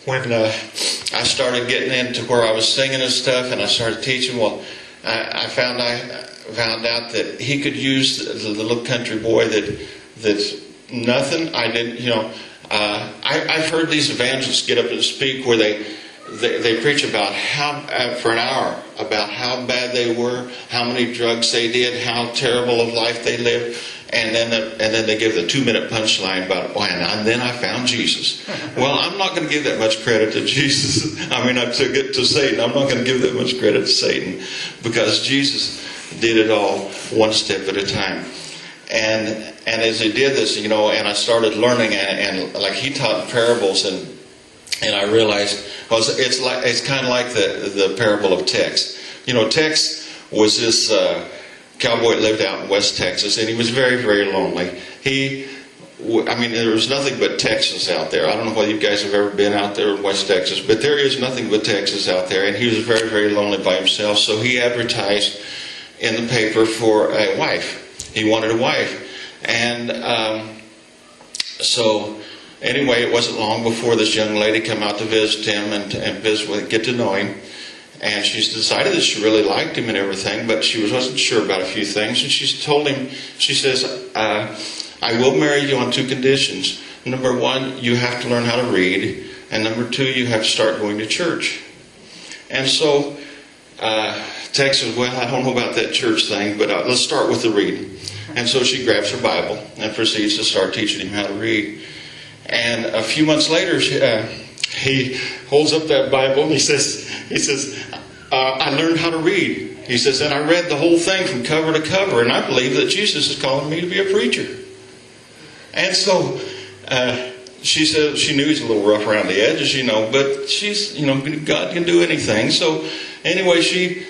when I started getting into where I was singing and stuff, and I started teaching, well, I found out that he could use the little country boy that's nothing. I didn't, I've heard these evangelists get up and speak where they preach about how for an hour about how bad they were, how many drugs they did, how terrible of life they lived, and then they give the 2-minute punchline about, and then I found Jesus. Well, I'm not going to give that much credit to Jesus. I mean, I took it to Satan. I'm not going to give that much credit to Satan, because Jesus did it all one step at a time. And as he did this, and I started learning, and like he taught parables, and I realized, well, it's kind of like the parable of Tex. Tex was this cowboy that lived out in West Texas, and he was very, very lonely. There was nothing but Texas out there. I don't know whether you guys have ever been out there in West Texas, but there is nothing but Texas out there, and he was very, very lonely by himself. So he advertised in the paper for a wife. He wanted a wife, and so anyway, it wasn't long before this young lady came out to visit him and get to know him. And she's decided that she really liked him and everything, but she wasn't sure about a few things. And she told him, she says, I will marry you on 2 conditions. Number 1, you have to learn how to read. And number 2, you have to start going to church. And so Tex says, well, I don't know about that church thing, but let's start with the reading. And so she grabs her Bible and proceeds to start teaching him how to read. And a few months later, he holds up that Bible and he says, I learned how to read. He says, and I read the whole thing from cover to cover, and I believe that Jesus is calling me to be a preacher. And so she said she knew he's a little rough around the edges, but she's, God can do anything. So anyway, she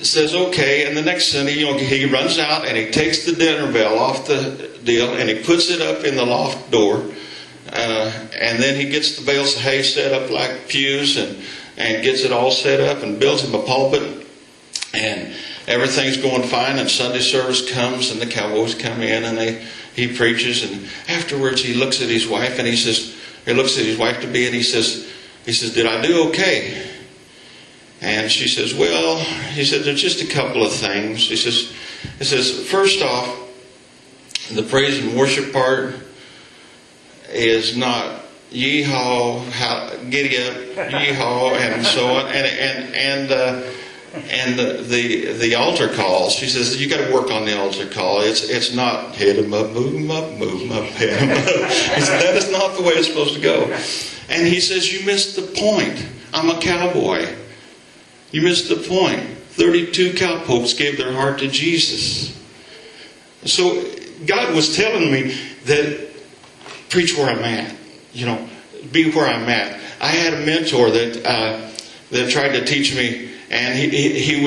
says, okay, and the next Sunday, he runs out and he takes the dinner bell off the deal and he puts it up in the loft door. And then he gets the bales of hay set up like pews and gets it all set up and builds him a pulpit, and everything's going fine, and Sunday service comes and the cowboys come in and he preaches, and afterwards he looks at his wife and he looks at his wife to be, and he says, did I do okay? And she says, well, he said, there's just a couple of things. He says, first off, the praise and worship part is not yeehaw, giddy up, yeehaw, and so on, and the altar calls. She says you got to work on the altar call. It's not hit 'em up, move 'em up, hit 'em up. He said that is not the way it's supposed to go. And he says you missed the point. I'm a cowboy. You missed the point. 32 cowpokes gave their heart to Jesus. So God was telling me that preach where I'm at. Be where I'm at. I had a mentor that tried to teach me, and he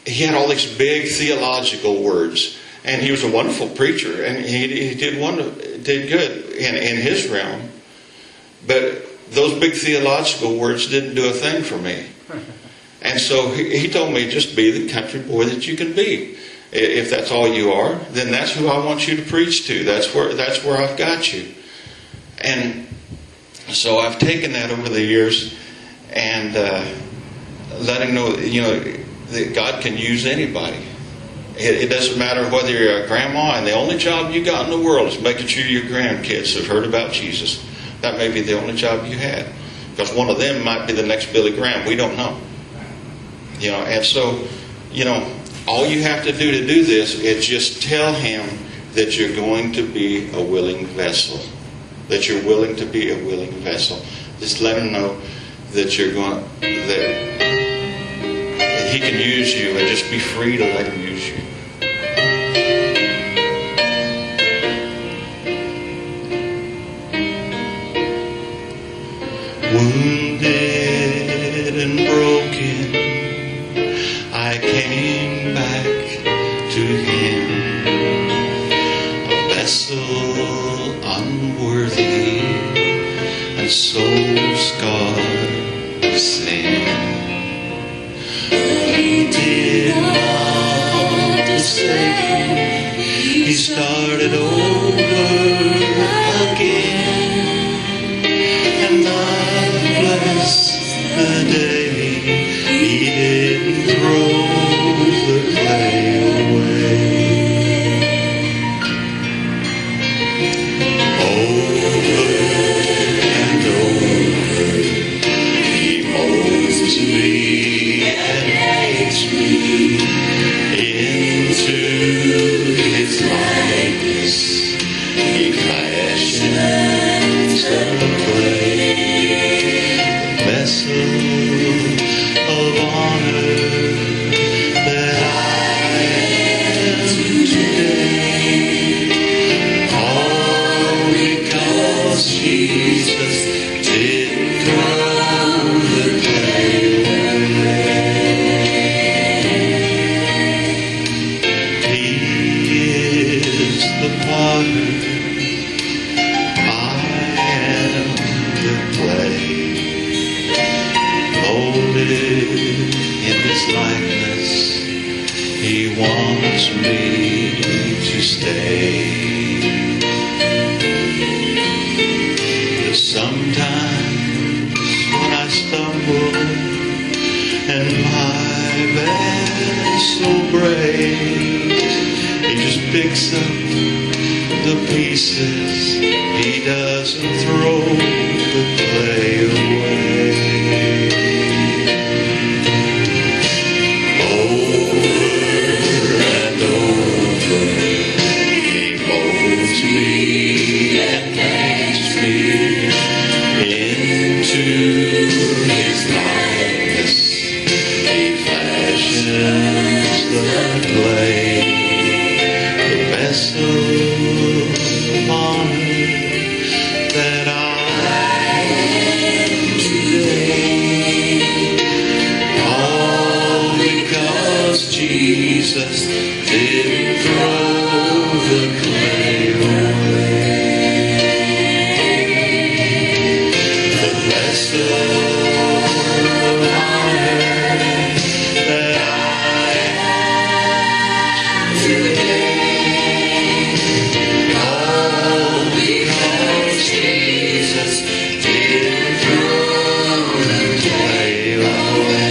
had all these big theological words, and he was a wonderful preacher, and he did good in his realm. But those big theological words didn't do a thing for me. And so he told me, just be the country boy that you can be. If that's all you are, then that's who I want you to preach to. That's where I've got you. And so I've taken that over the years and let him know, that God can use anybody. It doesn't matter whether you're a grandma and the only job you got in the world is making sure your grandkids have heard about Jesus. That may be the only job you had, because one of them might be the next Billy Graham. We don't know. And so, all you have to do this is just tell him that you're going to be a willing vessel. That you're willing to be a willing vessel. Just let him know that that he can use you, and just be free to let him use you. Wounded and broken, I came back to him, a vessel unworthy and so scarred with sin. He did not despair. He started over again, and I likeness. He wants me to stay. Sometimes when I stumble and my vessel breaks, He just picks up the pieces. He doesn't throw the clay away. Over and over, He molds me and makes me into His likeness. He fashions the clay, the vessel of honor that I am today. All because Jesus didn't throw the clay away. The vessel of honor that I am today. All because Jesus didn't throw the clay away.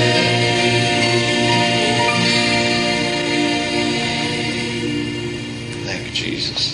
Thank you, Jesus.